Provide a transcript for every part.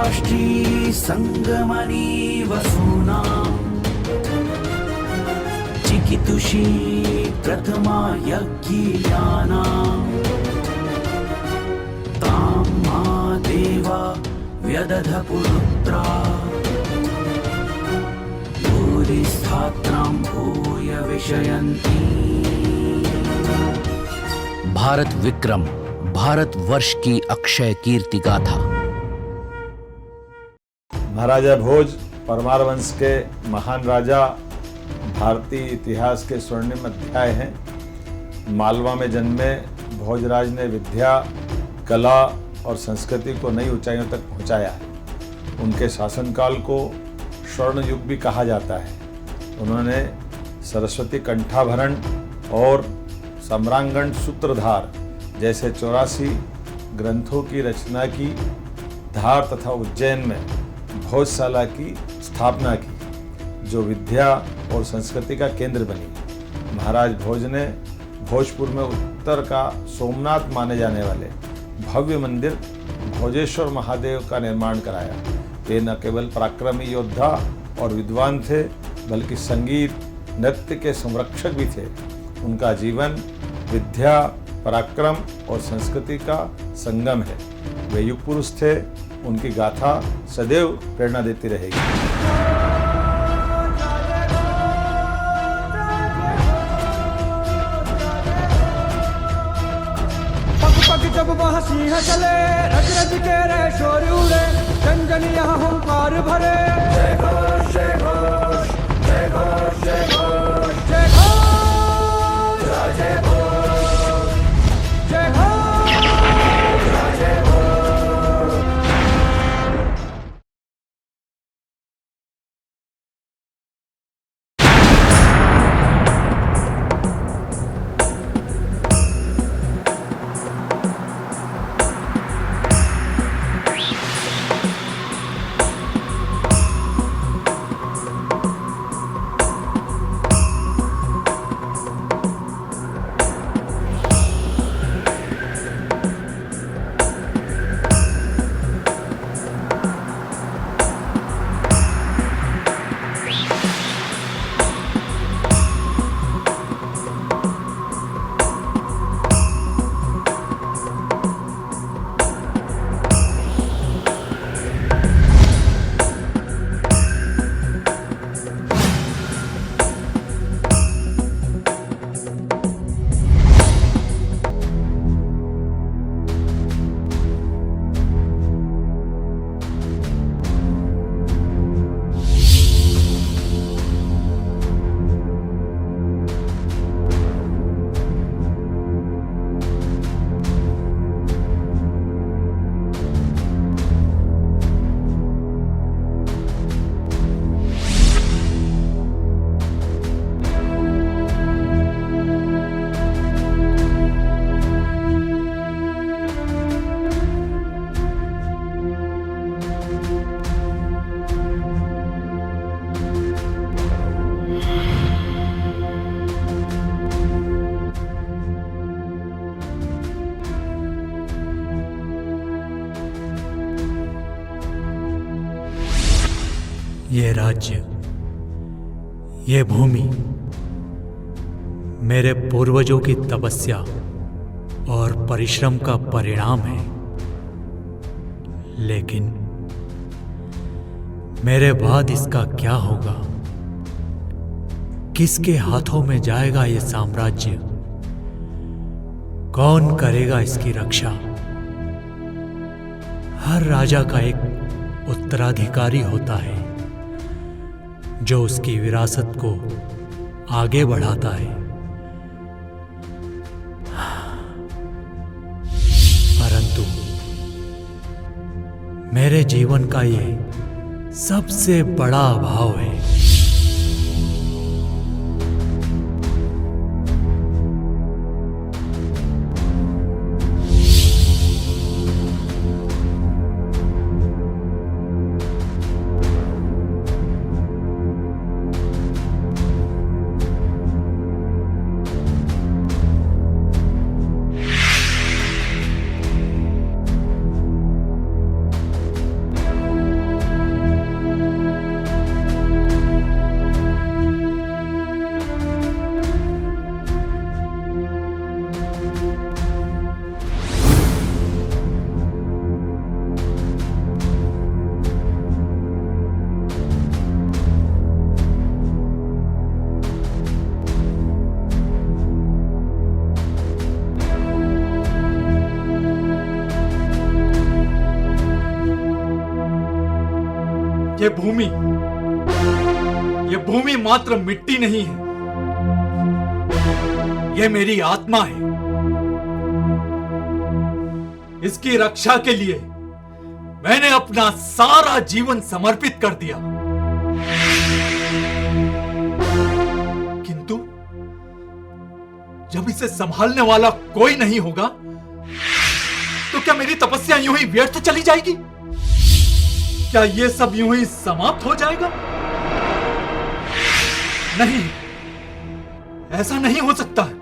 राष्ट्री संगमनी वसूना चिकितुषी प्रथमा यज्ञियाना तां मा देवा व्यदध पुरुत्रा भूरिस्थात्रां भूय विषयन्ति। भारत विक्रम, भारत वर्ष की अक्षय कीर्ति गाथा। महाराजा भोज परमार वंश के महान राजा, भारतीय इतिहास के स्वर्णिम अध्याय हैं। मालवा में जन्मे भोजराज ने विद्या, कला और संस्कृति को नई ऊंचाइयों तक पहुंचाया है। उनके शासनकाल को स्वर्ण युग भी कहा जाता है। उन्होंने सरस्वती कंठाभरण और सम्रांगण सूत्रधार जैसे 84 ग्रंथों की रचना की। धार तथा उज्जैन में भोजशाला की स्थापना की, जो विद्या और संस्कृति का केंद्र बनी। महाराज भोज ने भोजपुर में उत्तर का सोमनाथ माने जाने वाले भव्य मंदिर भोजेश्वर महादेव का निर्माण कराया। वे न केवल पराक्रमी योद्धा और विद्वान थे, बल्कि संगीत, नृत्य के संरक्षक भी थे। उनका जीवन विद्या, पराक्रम और संस्कृति का संगम है। वे युग पुरुष थे। उनकी गाथा सदैव प्रेरणा देती रहेगी। पग पग जब वह सिंह चले, रज रज के रे शोर उड़े, जन जन यहाँ हुंकार भरे। जय घोष जय घोष जय घोष जय घोष जय घोष जय घोष जय घोष जय घोष। ये राज्य, ये भूमि मेरे पूर्वजों की तपस्या और परिश्रम का परिणाम है। लेकिन मेरे बाद इसका क्या होगा? किसके हाथों में जाएगा ये साम्राज्य? कौन करेगा इसकी रक्षा? हर राजा का एक उत्तराधिकारी होता है जो उसकी विरासत को आगे बढ़ाता है। परंतु मेरे जीवन का ये सबसे बड़ा अभाव है। ये भूमि मात्र मिट्टी नहीं है, ये मेरी आत्मा है। इसकी रक्षा के लिए मैंने अपना सारा जीवन समर्पित कर दिया। किंतु जब इसे संभालने वाला कोई नहीं होगा तो क्या मेरी तपस्या यूं ही व्यर्थ चली जाएगी? क्या यह सब यूं ही समाप्त हो जाएगा? नहीं, ऐसा नहीं हो सकता है।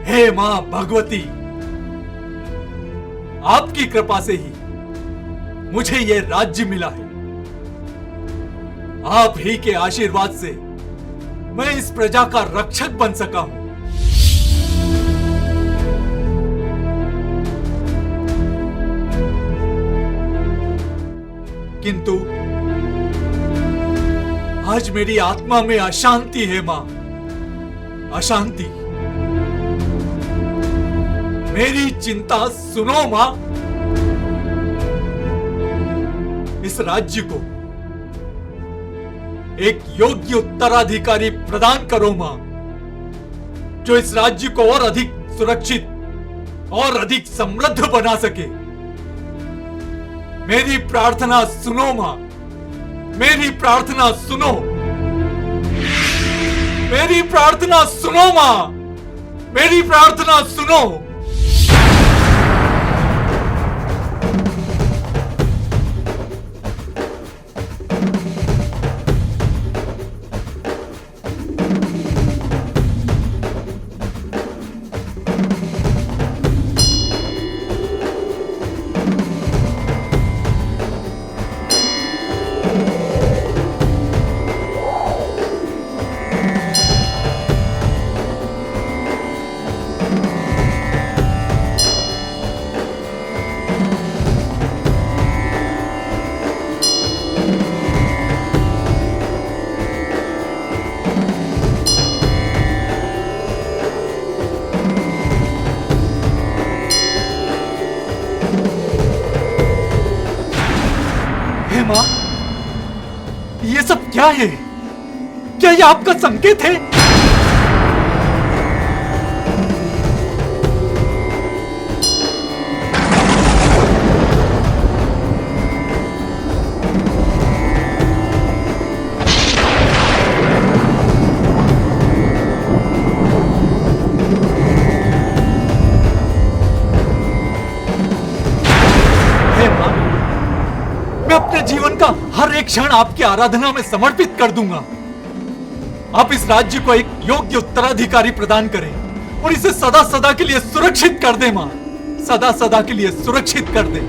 हे मां भगवती, आपकी कृपा से ही मुझे यह राज्य मिला है। आप ही के आशीर्वाद से मैं इस प्रजा का रक्षक बन सका हूं। किंतु आज मेरी आत्मा में अशांति है मां, अशांति। मेरी चिंता सुनो मां। इस राज्य को एक योग्य उत्तराधिकारी प्रदान करो मां, जो इस राज्य को और अधिक सुरक्षित और अधिक समृद्ध बना सके। मेरी प्रार्थना सुनो मां, मेरी प्रार्थना सुनो, मेरी प्रार्थना सुनो मां, मेरी प्रार्थना सुनो। मां, ये सब क्या है? क्या ये आपका संकेत है? अपने जीवन का हर एक क्षण आपकी आराधना में समर्पित कर दूंगा। आप इस राज्य को एक योग्य उत्तराधिकारी प्रदान करें और इसे सदा सदा के लिए सुरक्षित कर दें मां, सदा सदा के लिए सुरक्षित कर दें।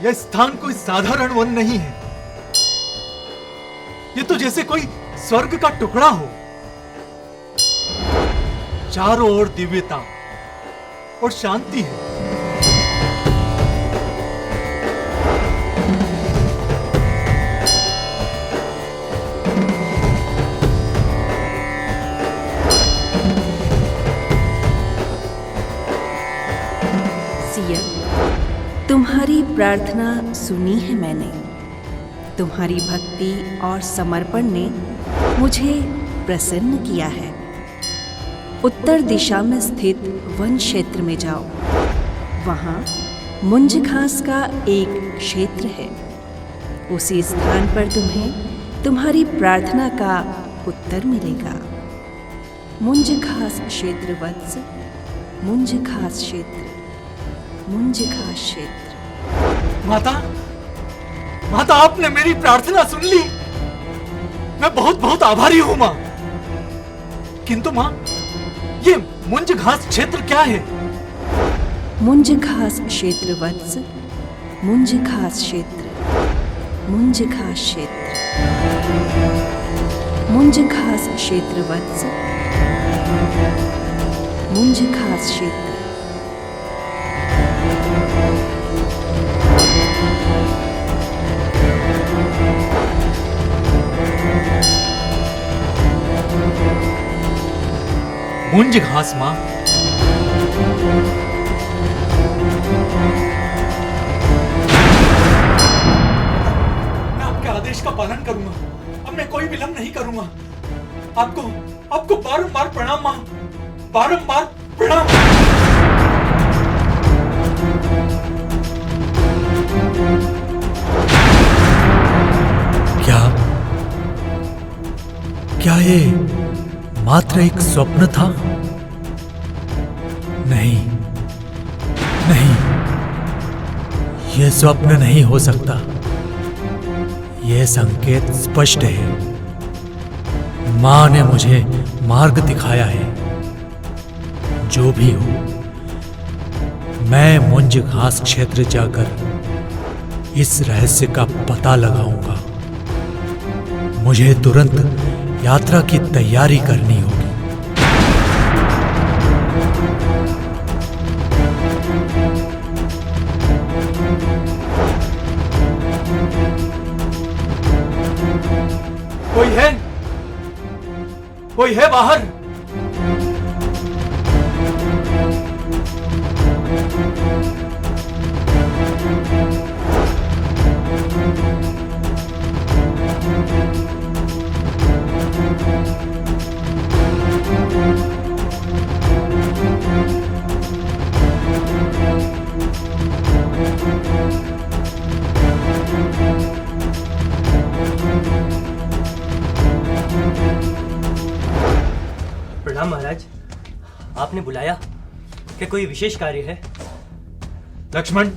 यह स्थान कोई साधारण वन नहीं है। ये तो जैसे कोई स्वर्ग का टुकड़ा हो। चारों ओर दिव्यता और शांति है। तुम्हारी प्रार्थना सुनी है मैंने। तुम्हारी भक्ति और समर्पण ने मुझे प्रसन्न किया है। उत्तर दिशा में स्थित वन क्षेत्र में जाओ। वहाँ मुंज घास का एक क्षेत्र है। उसी स्थान पर तुम्हें तुम्हारी प्रार्थना का उत्तर मिलेगा। मुंज घास क्षेत्र वत्स, मुंज घास क्षेत्र, मुंज घास क्षेत्र। माता, माता आपने मेरी प्रार्थना सुन ली। मैं बहुत बहुत आभारी हूं मां। किंतु मां, ये मुंज घास क्षेत्र क्या है? मुंज घास क्षेत्र वत्स, मुंज घास क्षेत्र, मुंज घास क्षेत्र, मुंज घास क्षेत्र वत्स, मुंज घास क्षेत्र। मुंज घास मां। मैं आपके आदेश का पालन करूंगा। अब मैं कोई विलंब नहीं करूंगा। आपको बारंबार प्रणाम मां, बारंबार प्रणाम। क्या ये मात्र एक स्वप्न था? नहीं, नहीं, यह स्वप्न नहीं हो सकता। यह संकेत स्पष्ट है। मां ने मुझे मार्ग दिखाया है। जो भी हो, मैं मुंज घास क्षेत्र जाकर इस रहस्य का पता लगाऊंगा। मुझे तुरंत यात्रा की तैयारी करनी होगी। कोई है? कोई है बाहर? प्रणाम महाराज। आपने बुलाया? क्या कोई विशेष कार्य है? लक्ष्मण,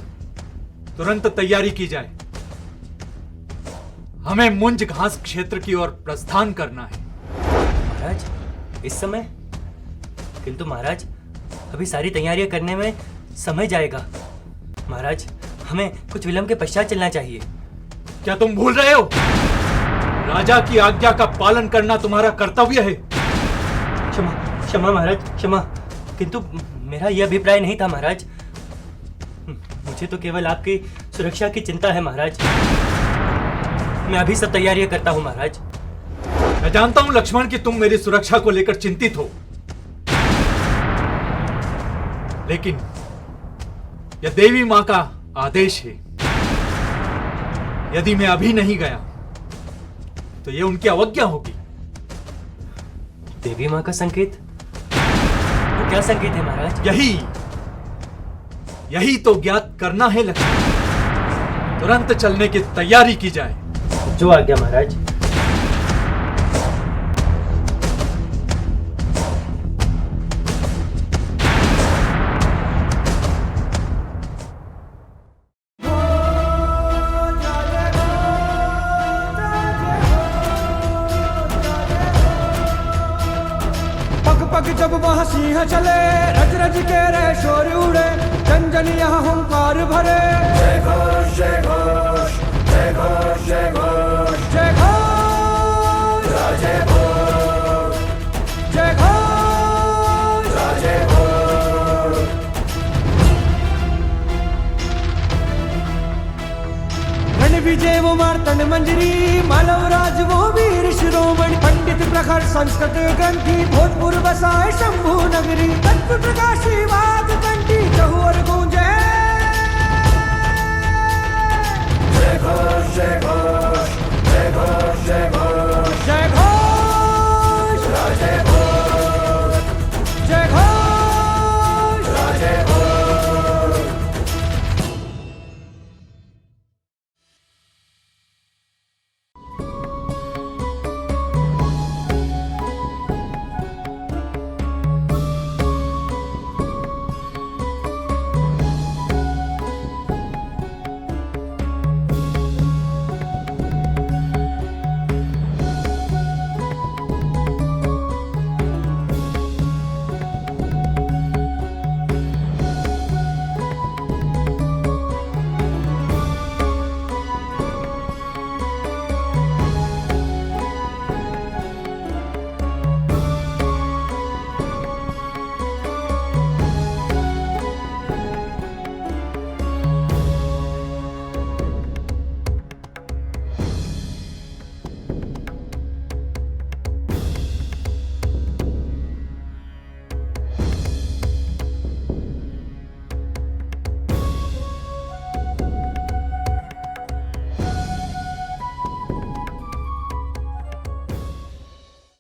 तुरंत तैयारी की जाए। हमें मुंज घास क्षेत्र की ओर प्रस्थान करना है। महाराज, इस समय? किंतु महाराज, अभी सारी तैयारियां करने में समय जाएगा। महाराज, हमें कुछ विलंब के पश्चात चलना चाहिए। क्या तुम भूल रहे हो? राजा की आज्ञा का पालन करना तुम्हारा कर्तव्य है। क्षमा, क्षमा महाराज, क्षमा। किंतु मेरा यह अभिप्राय नहीं था महाराज। मुझे तो केवल आपकी सुरक्षा की चिंता है महाराज। मैं अभी सब तैयारियां करता हूं महाराज। मैं जानता हूं लक्ष्मण कि तुम मेरी सुरक्षा को लेकर चिंतित हो, लेकिन यह देवी मां का आदेश है। यदि मैं अभी नहीं गया तो यह उनकी अवज्ञा होगी। देवी मां का संकेत? वो क्या संकेत है महाराज? यही तो ज्ञात करना है लक्ष्मण। तुरंत चलने की तैयारी की जाए। जो आज्ञा महाराज। पग पग जब वह सिंह चले, रज रज के रे शोर उड़े, जन जन यहाँ हुंकार भरे। जय घोष जय घोष जय घोष जय घोष जय घोष जय घोष जय घोष जय घोष। रण विजय वो मार्तंड मंजरी, मालव राज वो वीर शिरोमणि, पंडित प्रखर संस्कृत ग्रंथि, भोजपुर बसाए शंभु नगरी, तत्व प्रकाशी वाद कंठी, चहुर गूंजे। जय घोष जय घोष जय घोष जय घोष जय घोष।